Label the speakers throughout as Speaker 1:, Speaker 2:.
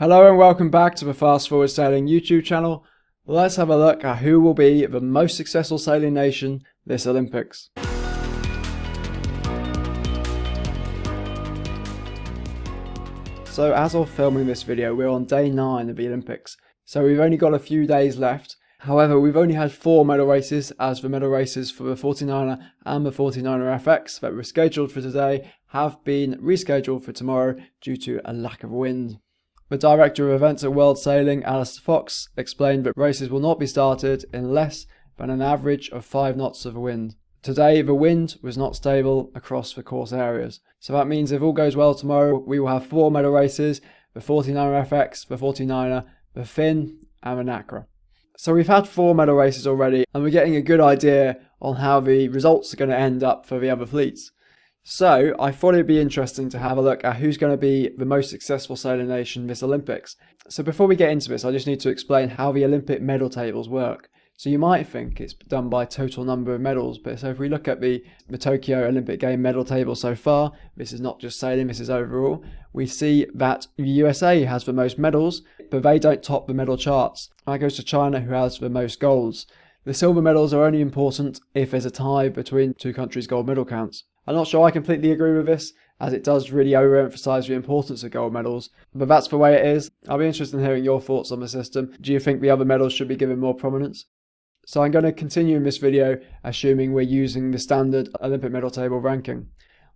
Speaker 1: Hello and welcome back to the Fast Forward Sailing YouTube channel. Let's have a look at who will be the most successful sailing nation this Olympics. So as of filming this video, we're on day 9 of the Olympics. So we've only got a few days left. However, we've only had 4 medal races, as the medal races for the 49er and the 49er FX that were scheduled for today have been rescheduled for tomorrow due to a lack of wind. The director of events at World Sailing, Alistair Fox, explained that races will not be started in less than an average of 5 knots of wind. Today, the wind was not stable across the course areas. So that means if all goes well tomorrow, we will have 4 medal races, the 49er FX, the 49er, the Finn and the Nacra. So we've had 4 medal races already and we're getting a good idea on how the results are going to end up for the other fleets. So I thought it'd be interesting to have a look at who's going to be the most successful sailing nation this Olympics. So before we get into this, I just need to explain how the Olympic medal tables work. So you might think it's done by total number of medals, but so if we look at the Tokyo Olympic Game medal table so far, this is not just sailing, this is overall, we see that the USA has the most medals, but they don't top the medal charts. That goes to China, who has the most golds. The silver medals are only important if there's a tie between 2 countries' gold medal counts. I'm not sure I completely agree with this, as it does really overemphasise the importance of gold medals, but that's the way it is. I'll be interested in hearing your thoughts on the system. Do you think the other medals should be given more prominence? So I'm going to continue in this video assuming we're using the standard Olympic medal table ranking.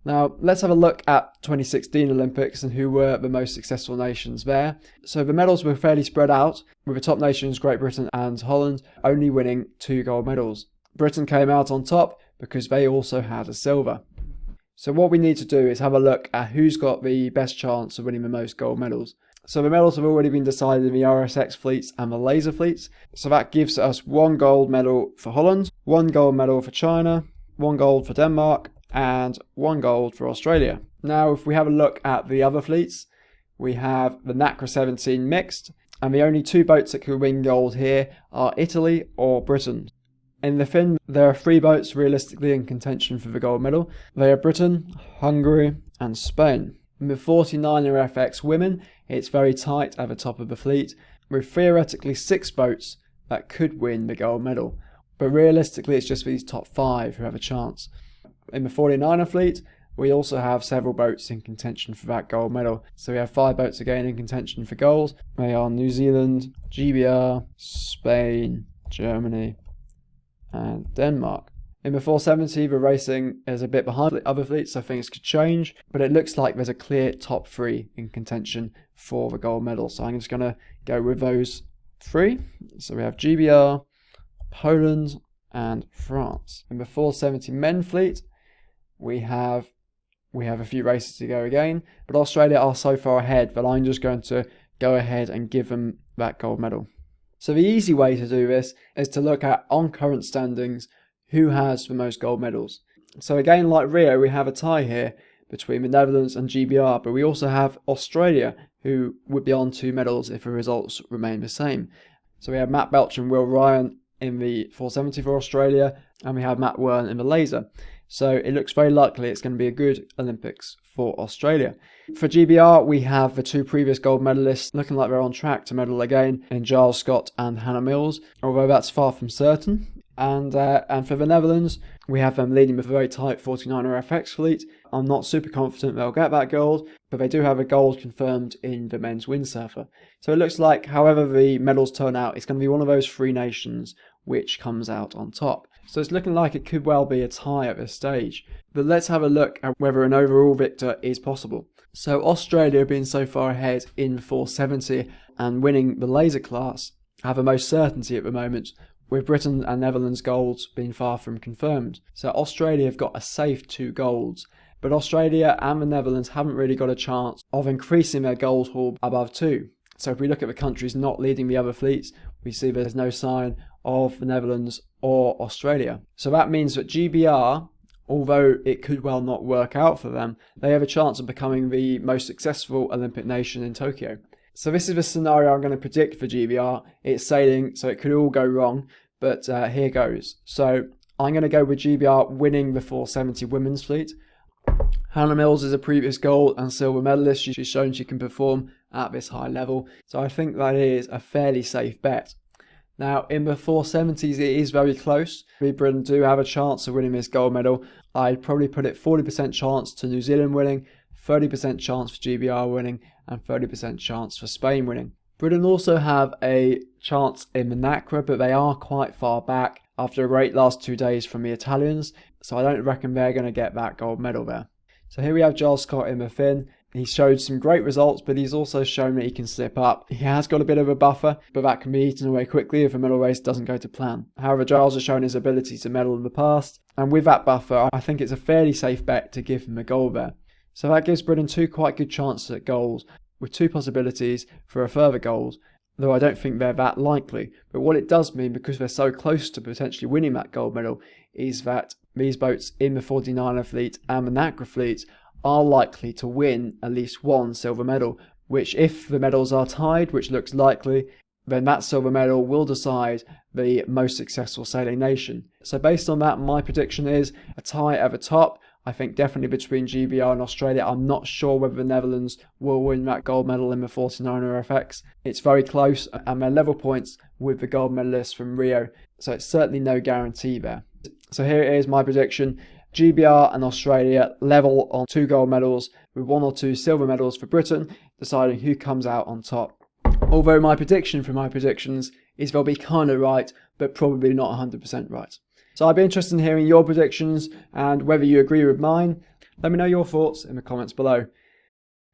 Speaker 1: Now let's have a look at 2016 Olympics and who were the most successful nations there. So the medals were fairly spread out, with the top nations Great Britain and Holland only winning 2 gold medals. Britain came out on top because they also had a silver. So what we need to do is have a look at who's got the best chance of winning the most gold medals. So the medals have already been decided in the RSX fleets and the laser fleets. So that gives us 1 gold medal for Holland, 1 gold medal for China, 1 gold for Denmark, and 1 gold for Australia. Now if we have a look at the other fleets, we have the Nacra 17 mixed, and the only 2 boats that could win gold here are Italy or Britain. In the Finn, there are 3 boats realistically in contention for the gold medal. They are Britain, Hungary and Spain. In the 49er FX women, it's very tight at the top of the fleet, with theoretically 6 boats that could win the gold medal. But realistically it's just these top 5 who have a chance. In the 49er fleet, we also have several boats in contention for that gold medal. So we have 5 boats again in contention for gold. They are New Zealand, GBR, Spain, Germany and Denmark. In the 470, the racing is a bit behind the other fleets, so things could change, but it looks like there's a clear top 3 in contention for the gold medal. So I'm just going to go with those 3. So we have GBR, Poland and France. In the 470 men fleet, we have a few races to go again, but Australia are so far ahead that I'm just going to go ahead and give them that gold medal. So the easy way to do this is to look at on current standings who has the most gold medals. So again, like Rio, we have a tie here between the Netherlands and GBR, but we also have Australia, who would be on 2 medals if the results remain the same. So we have Matt Belch and Will Ryan in the 470 for Australia, and we have Matt Wern in the laser. So it looks very likely it's going to be a good Olympics for Australia. For GBR, we have the 2 previous gold medalists looking like they're on track to medal again in Giles Scott and Hannah Mills, although that's far from certain. And for the Netherlands, we have them leading with a very tight 49er FX fleet. I'm not super confident they'll get that gold, but they do have a gold confirmed in the men's windsurfer. So it looks like, however the medals turn out, it's going to be one of those 3 nations which comes out on top. So it's looking like it could well be a tie at this stage. But let's have a look at whether an overall victor is possible. So Australia, being so far ahead in 470 and winning the laser class, have the most certainty at the moment, with Britain and Netherlands golds being far from confirmed. So Australia have got a safe 2 golds, but Australia and the Netherlands haven't really got a chance of increasing their gold haul above 2. So if we look at the countries not leading the other fleets, we see there's no sign of the Netherlands or Australia. So that means that GBR, although it could well not work out for them, they have a chance of becoming the most successful Olympic nation in Tokyo. So this is the scenario I'm going to predict for GBR. It's sailing, so it could all go wrong, but here goes. So I'm going to go with GBR winning the 470 women's fleet. Hannah Mills is a previous gold and silver medalist. She's shown she can perform at this high level. So I think that is a fairly safe bet. Now, in the 470s, it is very close. Great Britain do have a chance of winning this gold medal. I'd probably put it 40% chance to New Zealand winning, 30% chance for GBR winning, and 30% chance for Spain winning. Britain also have a chance in the NACRA, but they are quite far back after a great last 2 days from the Italians, so I don't reckon they're going to get that gold medal there. So here we have Giles Scott in the Finn. He showed some great results, but he's also shown that he can slip up. He has got a bit of a buffer, but that can be eaten away quickly if a medal race doesn't go to plan. However, Giles has shown his ability to medal in the past, and with that buffer, I think it's a fairly safe bet to give him a gold there. So that gives Britain 2 quite good chances at gold, with 2 possibilities for a further gold, though I don't think they're that likely. But what it does mean, because they're so close to potentially winning that gold medal, is that these boats in the 49er fleet and the NACRA fleet are likely to win at least 1 silver medal, which, if the medals are tied, which looks likely, then that silver medal will decide the most successful sailing nation. So based on that, my prediction is a tie at the top. I think definitely between GBR and Australia. I'm not sure whether the Netherlands will win that gold medal in the 49er FX. It's very close, and they're level points with the gold medalists from Rio, so it's certainly no guarantee there. So here is my prediction. GBR and Australia level on 2 gold medals, with 1 or 2 silver medals for Britain, deciding who comes out on top. Although my prediction for my predictions is they'll be kind of right, but probably not 100% right. So I'd be interested in hearing your predictions and whether you agree with mine. Let me know your thoughts in the comments below.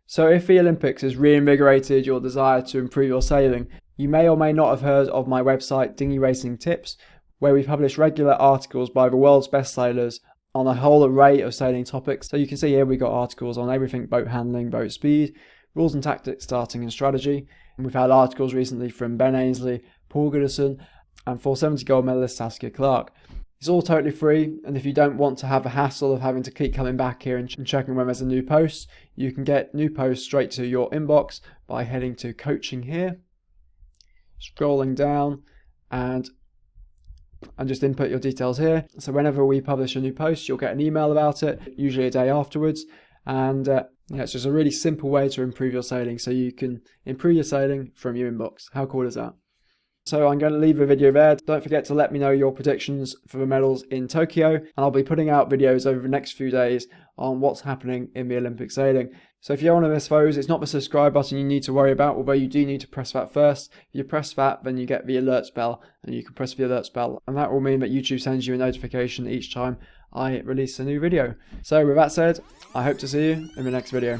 Speaker 1: So if the Olympics has reinvigorated your desire to improve your sailing, you may or may not have heard of my website Dinghy Racing Tips, where we publish regular articles by the world's best sailors on a whole array of sailing topics. So you can see here we've got articles on everything boat handling, boat speed, rules and tactics, starting and strategy. And we've had articles recently from Ben Ainsley, Paul Goodison, and 470 gold medalist Saskia Clark. It's all totally free, and if you don't want to have the hassle of having to keep coming back here and checking when there's a new post, you can get new posts straight to your inbox by heading to coaching here, scrolling down, and just input your details here. So whenever we publish a new post, you'll get an email about it, usually a day afterwards. And it's just a really simple way to improve your sailing, so you can improve your sailing from your inbox. How cool is that? So I'm going to leave the video there. Don't forget to let me know your predictions for the medals in Tokyo, and I'll be putting out videos over the next few days on what's happening in the Olympic sailing. So if you're one of those foes, it's not the subscribe button you need to worry about, although you do need to press that first. If you press that, then you get the alerts bell, and you can press the alerts bell, and that will mean that YouTube sends you a notification each time I release a new video. So with that said, I hope to see you in the next video.